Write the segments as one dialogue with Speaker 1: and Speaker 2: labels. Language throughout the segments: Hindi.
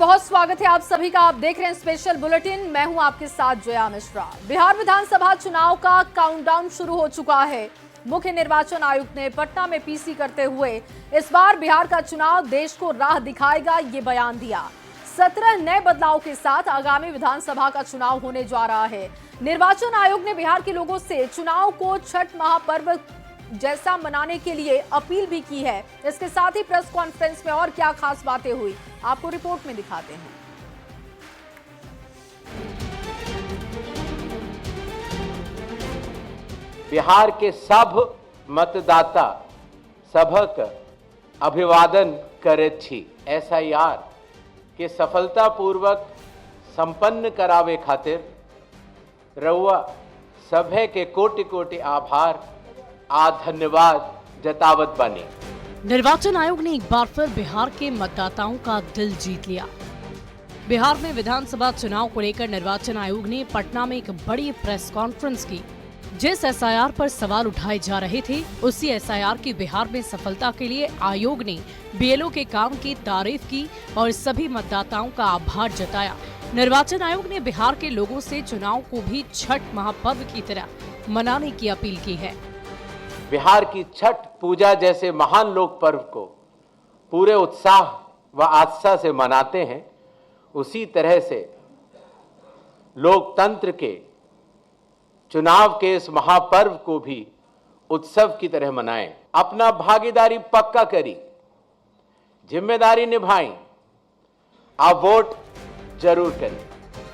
Speaker 1: बहुत स्वागत है आप सभी का। आप देख रहे हैं स्पेशल बुलेटिन। मैं हूं आपके साथ जया मिश्रा। बिहार विधानसभा चुनाव का काउंटडाउन शुरू हो चुका है। मुख्य निर्वाचन आयुक्त ने पटना में पीसी करते हुए इस बार बिहार का चुनाव देश को राह दिखाएगा, ये बयान दिया। 17 नए बदलाव के साथ आगामी विधानसभा का चुनाव होने जा रहा है। निर्वाचन आयोग ने बिहार के लोगों से चुनाव को छठ महापर्व जैसा मनाने के लिए अपील भी की है। इसके साथ ही प्रेस कॉन्फ्रेंस में और क्या खास बातें हुई, आपको रिपोर्ट में दिखाते हैं।
Speaker 2: बिहार के सब मतदाता सभक अभिवादन करैत छी। SIR के सफलतापूर्वक संपन्न करावे खातिर रउआ सभे के कोटि कोटि आभार आ धन्यवाद जतावत बानी।
Speaker 3: निर्वाचन आयोग ने एक बार फिर बिहार के मतदाताओं का दिल जीत लिया। बिहार में विधानसभा चुनाव को लेकर निर्वाचन आयोग ने पटना में एक बड़ी प्रेस कॉन्फ्रेंस की। जिस SIR पर सवाल उठाए जा रहे थे, उसी SIR की बिहार में सफलता के लिए आयोग ने BLO के काम की तारीफ की और सभी मतदाताओं का आभार जताया। निर्वाचन आयोग ने बिहार के लोगों से चुनाव को भी छठ महापर्व की तरह मनाने की अपील की है।
Speaker 2: बिहार की छठ पूजा जैसे महान लोक पर्व को पूरे उत्साह व आस्था से मनाते हैं, उसी तरह से लोकतंत्र के चुनाव के इस महापर्व को भी उत्सव की तरह मनाएं। अपना भागीदारी पक्का करी, जिम्मेदारी निभाएं, आप वोट जरूर करें।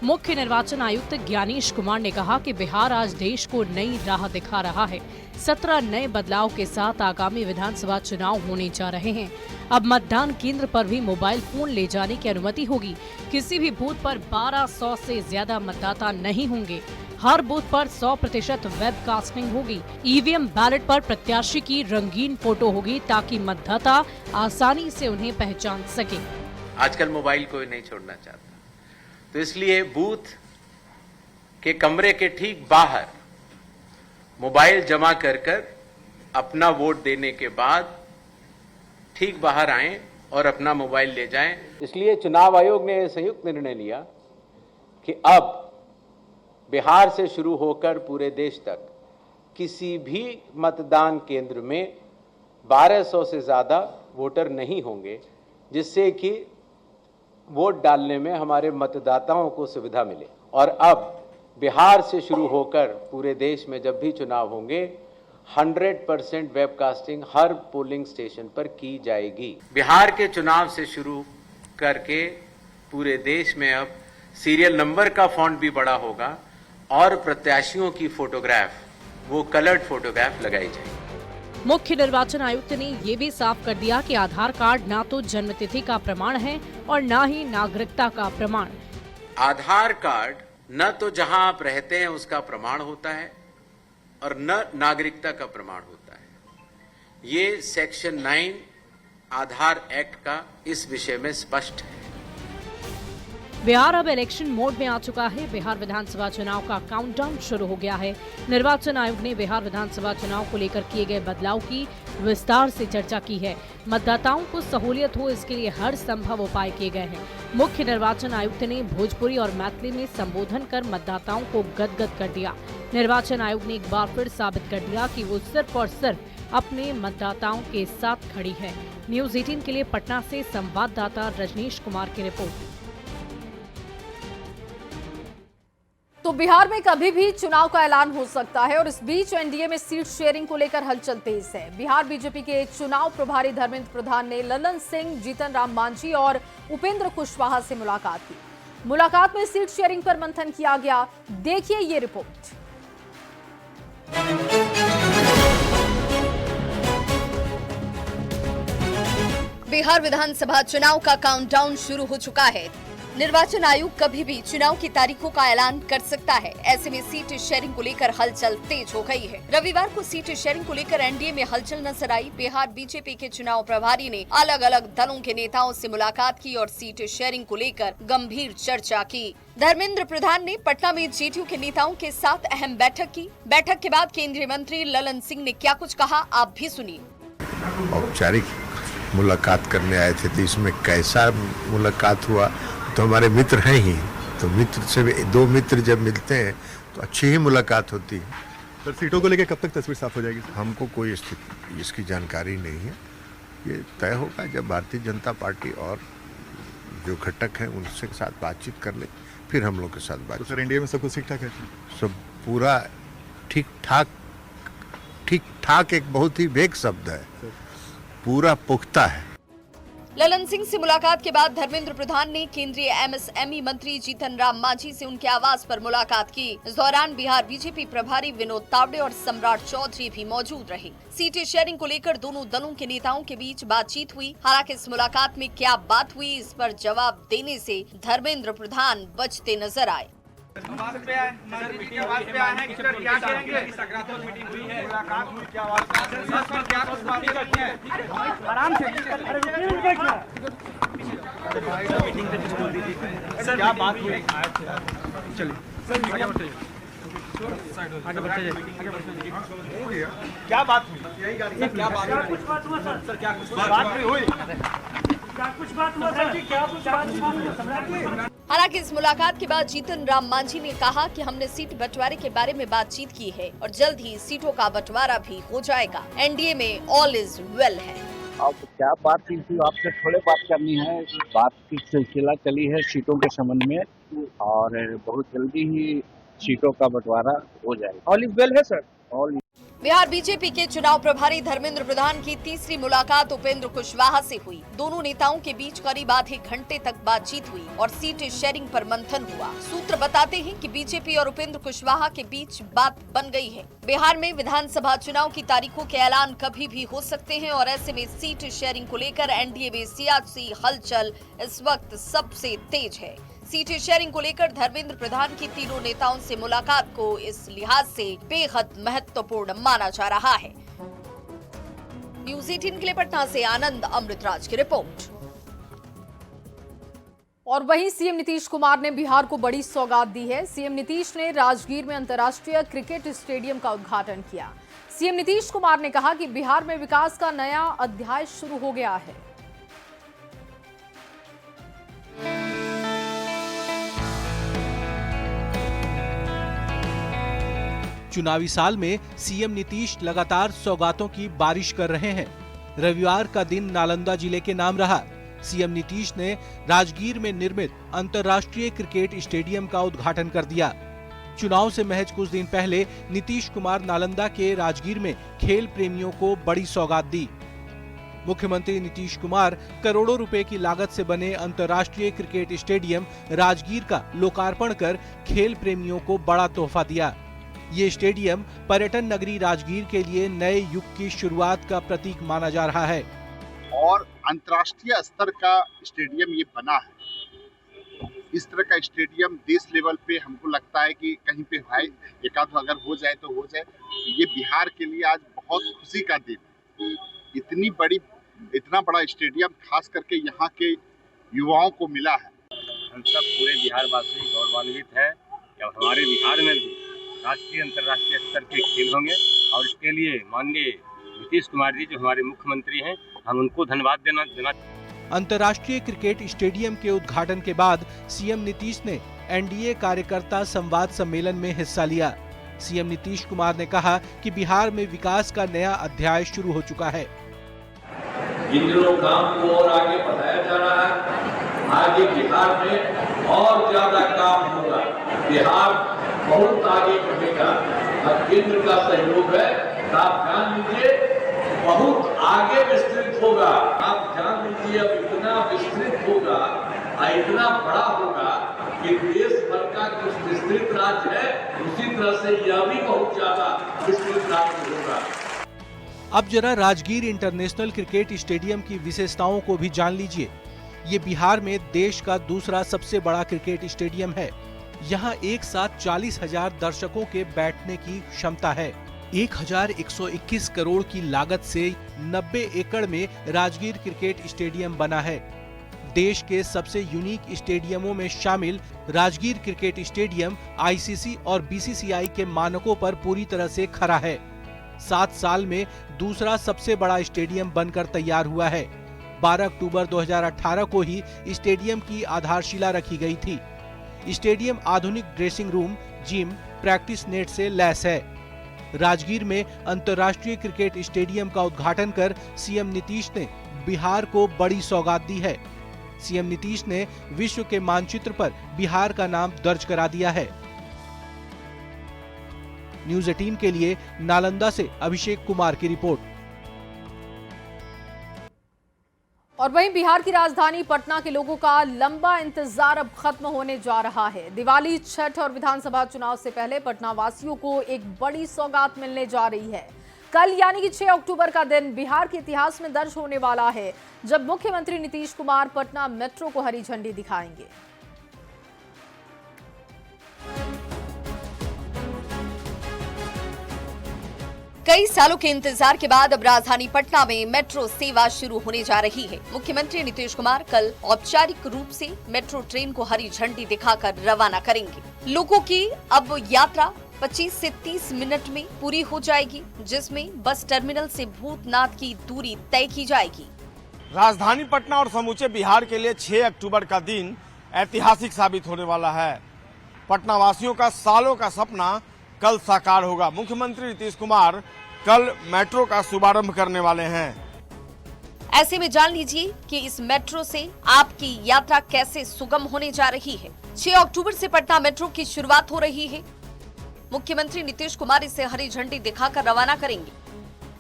Speaker 3: मुख्य निर्वाचन आयुक्त ज्ञानेश कुमार ने कहा कि बिहार आज देश को नई राह दिखा रहा है। 17 नए बदलाव के साथ आगामी विधानसभा चुनाव होने जा रहे हैं। अब मतदान केंद्र पर भी मोबाइल फोन ले जाने की अनुमति होगी। किसी भी बूथ पर 1200 से ज्यादा मतदाता नहीं होंगे। हर बूथ पर 100% वेबकास्टिंग होगी। EVM बैलेट पर प्रत्याशी की रंगीन फोटो होगी ताकि मतदाता आसानी से उन्हें पहचान सके।
Speaker 2: आजकल मोबाइल कोई नहीं छोड़ना चाहता, तो इसलिए बूथ के कमरे के ठीक बाहर मोबाइल जमा कर अपना वोट देने के बाद ठीक बाहर आएं और अपना मोबाइल ले जाएं। इसलिए चुनाव आयोग ने संयुक्त निर्णय लिया कि अब बिहार से शुरू होकर पूरे देश तक किसी भी मतदान केंद्र में 1200 से ज्यादा वोटर नहीं होंगे, जिससे कि वोट डालने में हमारे मतदाताओं को सुविधा मिले। और अब बिहार से शुरू होकर पूरे देश में जब भी चुनाव होंगे 100% वेबकास्टिंग हर पोलिंग स्टेशन पर की जाएगी। बिहार के चुनाव से शुरू करके पूरे देश में अब सीरियल नंबर का फॉन्ट भी बड़ा होगा और प्रत्याशियों की फोटोग्राफ वो कलर्ड फोटोग्राफ लगाई जाएगी।
Speaker 3: मुख्य निर्वाचन आयुक्त ने ये भी साफ कर दिया कि आधार कार्ड ना तो जन्मतिथि का प्रमाण है और ना ही नागरिकता का प्रमाण।
Speaker 2: आधार कार्ड न तो जहां आप रहते हैं उसका प्रमाण होता है और न नागरिकता का प्रमाण होता है। ये सेक्शन 9 आधार एक्ट का इस विषय में स्पष्ट है।
Speaker 3: बिहार अब इलेक्शन मोड में आ चुका है। बिहार विधानसभा चुनाव का काउंटडाउन शुरू हो गया है। निर्वाचन आयोग ने बिहार विधानसभा चुनाव को लेकर किए गए बदलाव की विस्तार से चर्चा की है। मतदाताओं को सहूलियत हो, इसके लिए हर संभव उपाय किए गए हैं। मुख्य निर्वाचन आयुक्त ने भोजपुरी और मैथिली में संबोधन कर मतदाताओं को गदगद कर दिया। निर्वाचन आयोग ने एक बार फिर साबित कर दिया कि वो सिर्फ और सिर्फ अपने मतदाताओं के साथ खड़ी है। न्यूज़ 18 के लिए पटना से संवाददाता रजनीश कुमार की रिपोर्ट।
Speaker 1: तो बिहार में कभी भी चुनाव का ऐलान हो सकता है और इस बीच एनडीए में सीट शेयरिंग को लेकर हलचल तेज है। बिहार बीजेपी के चुनाव प्रभारी धर्मेंद्र प्रधान ने ललन सिंह, जीतन राम मांझी और उपेंद्र कुशवाहा से मुलाकात की। मुलाकात में सीट शेयरिंग पर मंथन किया गया। देखिए ये रिपोर्ट।
Speaker 4: बिहार विधानसभा चुनाव का काउंटडाउन शुरू हो चुका है। निर्वाचन आयोग कभी भी चुनाव की तारीखों का ऐलान कर सकता है। ऐसे में सीट शेयरिंग को लेकर हलचल तेज हो गई है। रविवार को सीट शेयरिंग को लेकर एनडीए में हलचल नजर आई। बिहार बीजेपी के चुनाव प्रभारी ने अलग अलग दलों के नेताओं से मुलाकात की और सीट शेयरिंग को लेकर गंभीर चर्चा की। धर्मेंद्र प्रधान ने पटना में जेडीयू के नेताओं के साथ अहम बैठक की। बैठक के बाद केंद्रीय मंत्री ललन सिंह ने क्या कुछ कहा, आप भी सुनिए।
Speaker 5: औपचारिक मुलाकात करने आए थे, तो इसमें कैसा मुलाकात हुआ तो हमारे मित्र हैं ही, तो मित्र से दो मित्र जब मिलते हैं तो अच्छी ही मुलाकात होती है।
Speaker 6: सर सीटों को लेकर कब तक तस्वीर साफ हो जाएगी?
Speaker 5: हमको कोई इसकी जानकारी नहीं है। ये तय होगा जब भारतीय जनता पार्टी और जो घटक हैं उनसे साथ बातचीत कर ले, फिर हम लोग के साथ
Speaker 6: तो
Speaker 5: बातचीत।
Speaker 6: सर एनडीए में सब कुछ ठीक ठाक है?
Speaker 5: सब पूरा ठीक ठाक एक बहुत ही वेग शब्द है, पूरा पुख्ता है।
Speaker 4: ललन सिंह से मुलाकात के बाद धर्मेंद्र प्रधान ने केंद्रीय एमएसएमई मंत्री जीतन राम मांझी से उनके आवास पर मुलाकात की। इस दौरान बिहार बीजेपी प्रभारी विनोद तावड़े और सम्राट चौधरी भी मौजूद रहे। सीटें शेयरिंग को लेकर दोनों दलों के नेताओं के बीच बातचीत हुई। हालांकि इस मुलाकात में क्या बात हुई, इस पर जवाब देने से धर्मेंद्र प्रधान बचते नजर आए।
Speaker 7: क्या बात हुई? क्या बात हुई?
Speaker 4: हालांकि इस मुलाकात के बाद जीतन राम मांझी ने कहा कि हमने सीट बंटवारे के बारे में बातचीत की है और जल्द ही सीटों का बंटवारा भी हो जाएगा। एनडीए में ऑल इज वेल है।
Speaker 8: अब क्या बात की थी, आपसे थोड़े बात करनी है। बात की सिलसिला चली है सीटों के संबंध में और बहुत जल्दी ही सीटों का बंटवारा हो जाएगा।
Speaker 7: ऑल इज वेल है सर।
Speaker 8: ऑल
Speaker 4: बिहार बीजेपी के चुनाव प्रभारी धर्मेंद्र प्रधान की तीसरी मुलाकात उपेंद्र कुशवाहा से हुई। दोनों नेताओं के बीच करीब आधे घंटे तक बातचीत हुई और सीट शेयरिंग पर मंथन हुआ। सूत्र बताते हैं कि बीजेपी और उपेंद्र कुशवाहा के बीच बात बन गई है। बिहार में विधानसभा चुनाव की तारीखों के ऐलान कभी भी हो सकते हैं और ऐसे में सीट शेयरिंग को लेकर एनडीए में सियासी हलचल इस वक्त सबसे तेज है। सीटें शेयरिंग को लेकर धर्मेंद्र प्रधान की तीनों नेताओं से मुलाकात को इस लिहाज से बेहद महत्वपूर्ण माना जा रहा है। न्यूज़ 18 के लिए पटना से आनंद अमृतराज की रिपोर्ट।
Speaker 1: और वहीं सीएम नीतीश कुमार ने बिहार को बड़ी सौगात दी है। सीएम नीतीश ने राजगीर में अंतर्राष्ट्रीय क्रिकेट स्टेडियम का उद्घाटन किया। सीएम नीतीश कुमार ने कहा कि बिहार में विकास का नया अध्याय शुरू हो गया है।
Speaker 9: चुनावी साल में सीएम नीतीश लगातार सौगातों की बारिश कर रहे हैं। रविवार का दिन नालंदा जिले के नाम रहा। सीएम नीतीश ने राजगीर में निर्मित अंतर्राष्ट्रीय क्रिकेट स्टेडियम का उद्घाटन कर दिया। चुनाव से महज कुछ दिन पहले नीतीश कुमार नालंदा के राजगीर में खेल प्रेमियों को बड़ी सौगात दी। मुख्यमंत्री नीतीश कुमार करोड़ों रुपए की लागत से बने अंतर्राष्ट्रीय क्रिकेट स्टेडियम राजगीर का लोकार्पण कर खेल प्रेमियों को बड़ा तोहफा दिया। ये स्टेडियम पर्यटन नगरी राजगीर के लिए नए युग की शुरुआत का प्रतीक माना जा रहा है
Speaker 10: और अंतर्राष्ट्रीय स्तर का स्टेडियम ये बना है। इस तरह का स्टेडियम देश लेवल पे हमको लगता है कि कहीं पे है, एक आध अगर हो जाए तो हो जाए। ये बिहार के लिए आज बहुत खुशी का दिन है। इतना बड़ा स्टेडियम खास करके यहाँ के युवाओं को मिला है।
Speaker 11: हम सब पूरे बिहारवासी गौरवान्वित है कि हमारे बिहार में भी राष्ट्रीय अंतर्राष्ट्रीय स्तर के खेल होंगे और इसके लिए माननीय नीतीश कुमार जी जो हमारे मुख्यमंत्री हैं, हम उनको धन्यवाद देना।
Speaker 9: अंतर्राष्ट्रीय क्रिकेट स्टेडियम के उद्घाटन के बाद सीएम नीतीश ने एनडीए कार्यकर्ता संवाद सम्मेलन में हिस्सा लिया। सीएम नीतीश कुमार ने कहा कि बिहार में विकास का नया अध्याय शुरू हो चुका है।
Speaker 12: इन दिनों काम को और आगे बढ़ाया जा रहा है। आगे बिहार में और ज्यादा काम होगा। बिहार बहुत आगे बढ़ेगा और केंद्र का सहयोग है। आप जान लीजिए बहुत आगे विस्तृत होगा। आप जान लीजिए अब इतना विस्तृत होगा और इतना बड़ा होगा कि देश भर का कुछ विस्तृत राज्य है, उसी तरह से यह भी बहुत ज्यादा विस्तृत राज्य होगा।
Speaker 9: अब जरा राजगीर इंटरनेशनल क्रिकेट स्टेडियम की विशेषताओं को भी जान लीजिए। ये बिहार में देश का दूसरा सबसे बड़ा क्रिकेट स्टेडियम है। यहाँ एक साथ 40,000 दर्शकों के बैठने की क्षमता है। 1121 करोड़ की लागत से 90 एकड़ में राजगीर क्रिकेट स्टेडियम बना है। देश के सबसे यूनिक स्टेडियमों में शामिल राजगीर क्रिकेट स्टेडियम आईसीसी और बीसीसीआई के मानकों पर पूरी तरह से खरा है। 7 साल में दूसरा सबसे बड़ा स्टेडियम बनकर तैयार हुआ है। 12 अक्टूबर 2018 को ही स्टेडियम की आधारशिला रखी गई थी। स्टेडियम आधुनिक dressing room, gym, practice net से लैस है। राजगीर में अंतर्राष्ट्रीय क्रिकेट स्टेडियम का उद्घाटन कर सीएम नीतीश ने बिहार को बड़ी सौगात दी है। सीएम नीतीश ने विश्व के मानचित्र पर बिहार का नाम दर्ज करा दिया है। न्यूज़ 18 के लिए नालंदा से अभिषेक कुमार की रिपोर्ट।
Speaker 1: और वहीं बिहार की राजधानी पटना के लोगों का लंबा इंतजार अब खत्म होने जा रहा है। दिवाली, छठ और विधानसभा चुनाव से पहले पटना वासियों को एक बड़ी सौगात मिलने जा रही है। कल यानी कि 6 अक्टूबर का दिन बिहार के इतिहास में दर्ज होने वाला है, जब मुख्यमंत्री नीतीश कुमार पटना मेट्रो को हरी झंडी दिखाएंगे।
Speaker 4: कई सालों के इंतजार के बाद अब राजधानी पटना में मेट्रो सेवा शुरू होने जा रही है। मुख्यमंत्री नीतीश कुमार कल औपचारिक रूप से मेट्रो ट्रेन को हरी झंडी दिखाकर रवाना करेंगे। लोगों की अब यात्रा 25 से 30 मिनट में पूरी हो जाएगी, जिसमें बस टर्मिनल से भूतनाथ की दूरी तय की जाएगी।
Speaker 7: राजधानी पटना और समूचे बिहार के लिए 6 अक्टूबर का दिन ऐतिहासिक साबित होने वाला है। पटना वासियों का सालों का सपना कल साकार होगा। मुख्यमंत्री नीतीश कुमार कल मेट्रो का शुभारंभ करने वाले हैं।
Speaker 4: ऐसे में जान लीजिए कि इस मेट्रो से आपकी यात्रा कैसे सुगम होने जा रही है। 6 अक्टूबर से पटना मेट्रो की शुरुआत हो रही है। मुख्यमंत्री नीतीश कुमार इसे हरी झंडी दिखाकर रवाना करेंगे।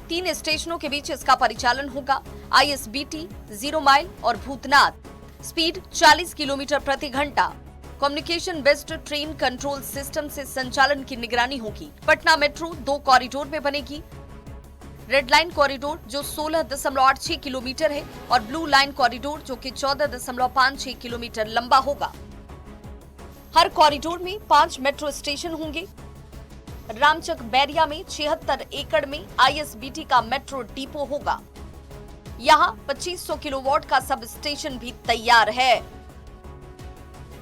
Speaker 4: 3 स्टेशनों के बीच इसका परिचालन होगा। ISBT, 0 माइल और भूतनाथ। स्पीड 40 किलोमीटर प्रति घंटा। Communication based train control system से संचालन की निगरानी होगी। पटना मेट्रो 2 कॉरिडोर में बनेगी। रेड लाइन कॉरिडोर जो 16.86 किलोमीटर है और ब्लू लाइन कॉरिडोर जो कि 14.56 किलोमीटर लंबा होगा। हर कॉरिडोर में 5 मेट्रो स्टेशन होंगे। रामचक बैरिया में 76 एकड़ में ISBT का मेट्रो डिपो होगा। यहाँ 2500 किलोवाट का सब स्टेशन भी तैयार है।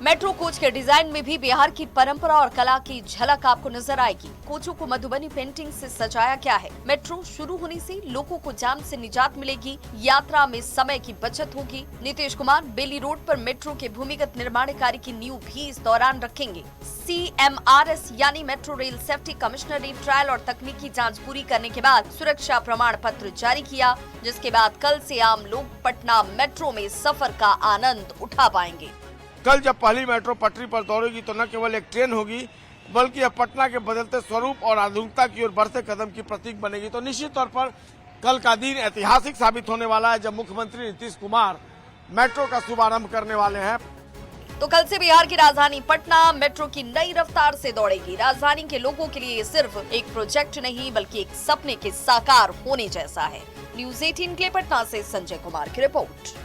Speaker 4: मेट्रो कोच के डिजाइन में भी बिहार की परंपरा और कला की झलक आपको नजर आएगी। कोचों को मधुबनी पेंटिंग से सजाया गया है। मेट्रो शुरू होने से लोगों को जाम से निजात मिलेगी, यात्रा में समय की बचत होगी। नीतीश कुमार बेली रोड पर मेट्रो के भूमिगत निर्माण कार्य की नींव भी इस दौरान रखेंगे। CMRS यानी मेट्रो रेल सेफ्टी कमिश्नर ने ट्रायल और तकनीकी जाँच पूरी करने के बाद सुरक्षा प्रमाण पत्र जारी किया, जिसके बाद कल से आम लोग पटना मेट्रो में सफर का आनंद उठा पाएंगे।
Speaker 7: कल जब पहली मेट्रो पटरी पर दौड़ेगी तो न केवल एक ट्रेन होगी, बल्कि यह पटना के बदलते स्वरूप और आधुनिकता की ओर बढ़ते कदम की प्रतीक बनेगी। तो निश्चित तौर पर कल का दिन ऐतिहासिक साबित होने वाला है, जब मुख्यमंत्री नीतीश कुमार मेट्रो का शुभारंभ करने वाले हैं।
Speaker 4: तो कल से बिहार की राजधानी पटना मेट्रो की नई रफ्तार से दौड़ेगी। राजधानी के लोगों के लिए ये सिर्फ एक प्रोजेक्ट नहीं, बल्कि एक सपने के साकार होने जैसा है। न्यूज़ 18 के लिए पटना से संजय कुमार की रिपोर्ट।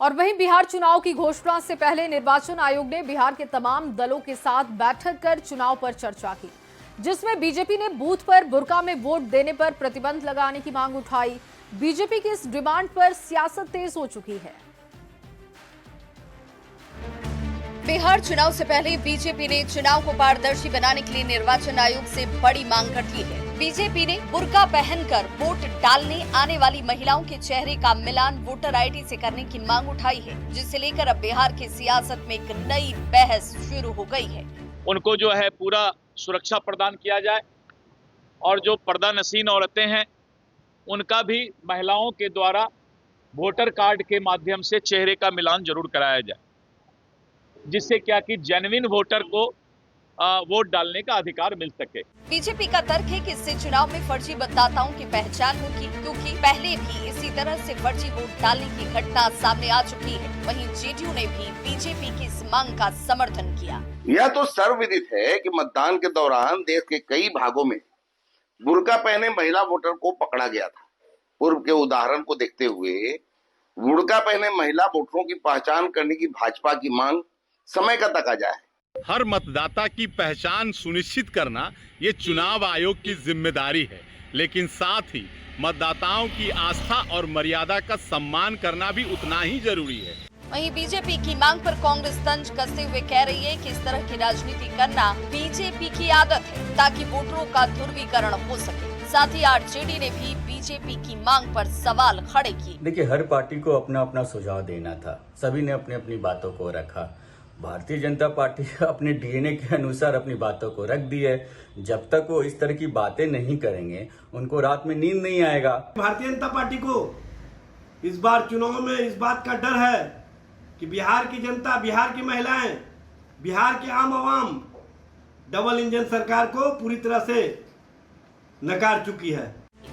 Speaker 1: और वहीं बिहार चुनाव की घोषणा से पहले निर्वाचन आयोग ने बिहार के तमाम दलों के साथ बैठक कर चुनाव पर चर्चा की, जिसमें बीजेपी ने बूथ पर बुर्का में वोट देने पर प्रतिबंध लगाने की मांग उठाई। बीजेपी की इस डिमांड पर सियासत तेज हो चुकी है।
Speaker 4: बिहार चुनाव से पहले बीजेपी ने चुनाव को पारदर्शी बनाने के लिए निर्वाचन आयोग से बड़ी मांग रखी है। बीजेपी ने बुर्का पहनकर वोट डालने आने वाली महिलाओं के चेहरे का मिलान वोटर ID से करने की मांग उठाई है, जिसे लेकर अब बिहार की सियासत में एक नई बहस शुरू हो गई है।
Speaker 13: उनको जो है पूरा सुरक्षा प्रदान किया जाए और जो पर्दा नशीन औरतें हैं उनका भी महिलाओं के द्वारा वोटर कार्ड के माध्यम से चेहरे का मिलान जरूर कराया जाए, जिससे क्या कि जेन्युइन वोटर को वोट डालने का अधिकार मिल सके।
Speaker 4: बीजेपी का तर्क है कि इससे चुनाव में फर्जी मतदाताओं की पहचान होगी, क्योंकि पहले भी इसी तरह से फर्जी वोट डालने की घटना सामने आ चुकी है। वहीं जेडीयू ने भी बीजेपी की इस मांग का समर्थन किया।
Speaker 14: यह तो सर्वविदित है कि मतदान के दौरान देश के कई भागों में बुर्का पहने महिला वोटर को पकड़ा गया था। पूर्व के उदाहरण को देखते हुए बुर्का पहने महिला वोटरों की पहचान करने की भाजपा की मांग समय का तकाजा है।
Speaker 15: हर मतदाता की पहचान सुनिश्चित करना ये चुनाव आयोग की जिम्मेदारी है, लेकिन साथ ही मतदाताओं की आस्था और मर्यादा का सम्मान करना भी उतना ही जरूरी है।
Speaker 4: वहीं बीजेपी की मांग पर कांग्रेस तंज कसते हुए कह रही है कि इस तरह की राजनीति करना बीजेपी की आदत है, ताकि वोटरों का ध्रुवीकरण हो सके। साथ ही आरजेडी ने भी बीजेपी की मांग पर सवाल खड़े किए।
Speaker 16: देखिए, हर पार्टी को अपना अपना सुझाव देना था, सभी ने अपनी अपनी बातों को रखा। भारतीय जनता पार्टी अपने डीएनए के अनुसार अपनी बातों को रख दी है। जब तक वो इस तरह की बातें नहीं करेंगे, उनको रात में नींद नहीं आएगा।
Speaker 17: भारतीय जनता पार्टी को इस बार चुनाव में इस बात का डर है कि बिहार की जनता, बिहार की महिलाएं, बिहार के आम आवाम डबल इंजन सरकार को पूरी तरह से नकार चुकी है।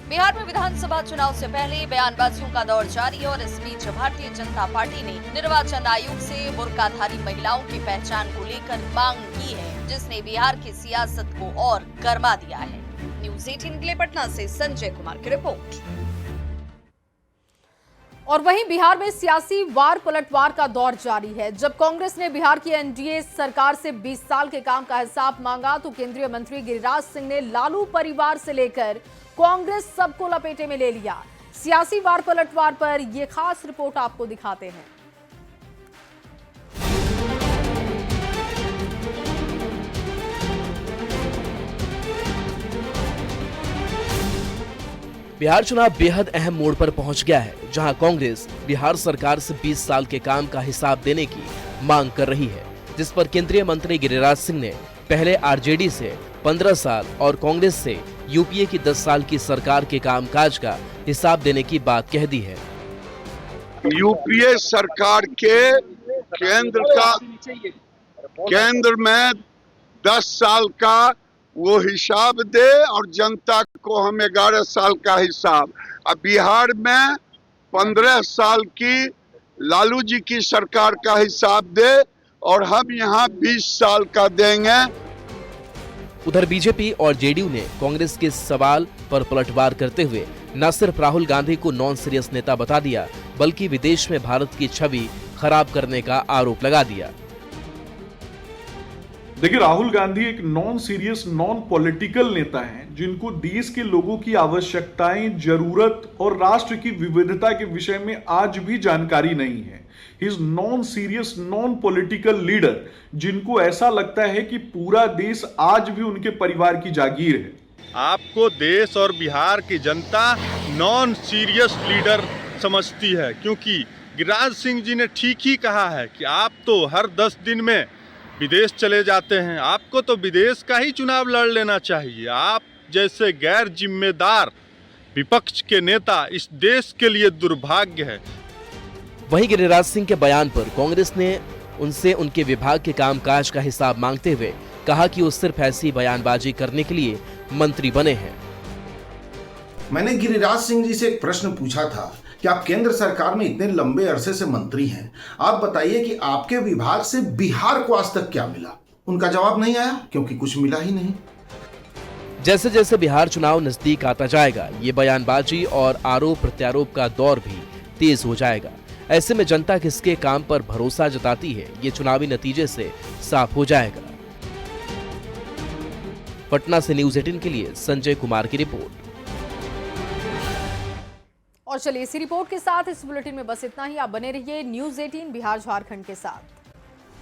Speaker 4: बिहार में विधानसभा चुनाव से पहले बयानबाजियों का दौर जारी है और इस बीच भारतीय जनता पार्टी ने निर्वाचन आयोग से बुर्काधारी महिलाओं की पहचान को लेकर मांग की है, जिसने बिहार की सियासत को और गर्मा दिया है। न्यूज़ 18 के लिए पटना से संजय कुमार की रिपोर्ट।
Speaker 1: और वहीं बिहार में सियासी वार पलटवार का दौर जारी है। जब कांग्रेस ने बिहार की एनडीए सरकार से 20 साल के काम का हिसाब मांगा, तो केंद्रीय मंत्री गिरिराज सिंह ने लालू परिवार से लेकर कांग्रेस सबको लपेटे में ले लिया। सियासी वार पलटवार पर यह खास रिपोर्ट आपको दिखाते हैं।
Speaker 18: बिहार चुनाव बेहद अहम मोड़ पर पहुंच गया है, जहां कांग्रेस बिहार सरकार से 20 साल के काम का हिसाब देने की मांग कर रही है, जिस पर केंद्रीय मंत्री गिरिराज सिंह ने पहले आरजेडी से 15 साल और कांग्रेस से यूपीए की 10 साल की सरकार के कामकाज का हिसाब देने की बात कह दी है।
Speaker 19: यूपीए सरकार के केंद्र में 10 साल का वो हिसाब दे और जनता को हम 11 साल का हिसाब। अब बिहार में 15 साल की लालू जी की सरकार का हिसाब दे और हम यहाँ 20 साल का देंगे।
Speaker 18: उधर बीजेपी और जेडीयू ने कांग्रेस के सवाल पर पलटवार करते हुए न सिर्फ राहुल गांधी को नॉन सीरियस नेता बता दिया, बल्कि विदेश में भारत की छवि खराब करने का आरोप लगा दिया।
Speaker 20: देखिए, राहुल गांधी एक नॉन सीरियस, नॉन पॉलिटिकल नेता हैं, जिनको देश के लोगों की आवश्यकताएं, जरूरत और राष्ट्र की विविधता के विषय में आज भी जानकारी नहीं है। He is non serious, non political leader, जिनको ऐसा लगता है कि पूरा देश आज भी उनके परिवार की जागीर है।
Speaker 15: आपको देश और बिहार की जनता नॉन सीरियस लीडर समझती है, क्योंकि गिरिराज सिंह जी ने ठीक ही कहा है कि आप तो हर 10 दिन में विदेश चले जाते हैं, आपको तो विदेश का ही चुनाव लड़ लेना चाहिए। आप जैसे गैर जिम्मेदार विपक्ष के नेता इस देश के लिए दुर्भाग्य है।
Speaker 18: वहीं गिरिराज सिंह के बयान पर कांग्रेस ने उनसे उनके विभाग के कामकाज का हिसाब मांगते हुए कहा कि वो सिर्फ ऐसी बयानबाजी करने के लिए मंत्री बने हैं।
Speaker 21: मैंने गिरिराज सिंह जी से एक प्रश्न पूछा था कि आप केंद्र सरकार में इतने लंबे अरसे से मंत्री हैं, आप बताइए कि आपके विभाग से बिहार को आज तक क्या मिला। उनका जवाब नहीं आया, क्योंकि कुछ मिला ही नहीं।
Speaker 18: जैसे जैसे बिहार चुनाव नजदीक आता जाएगा, ये बयानबाजी और आरोप प्रत्यारोप का दौर भी तेज हो जाएगा। ऐसे में जनता किसके काम पर भरोसा जताती है, ये चुनावी नतीजे से साफ हो जाएगा। पटना से न्यूज़ 18 के लिए संजय कुमार की रिपोर्ट।
Speaker 1: और चलिए इसी रिपोर्ट के साथ इस बुलेटिन में बस इतना ही। आप बने रहिए न्यूज़ 18 बिहार झारखंड के साथ।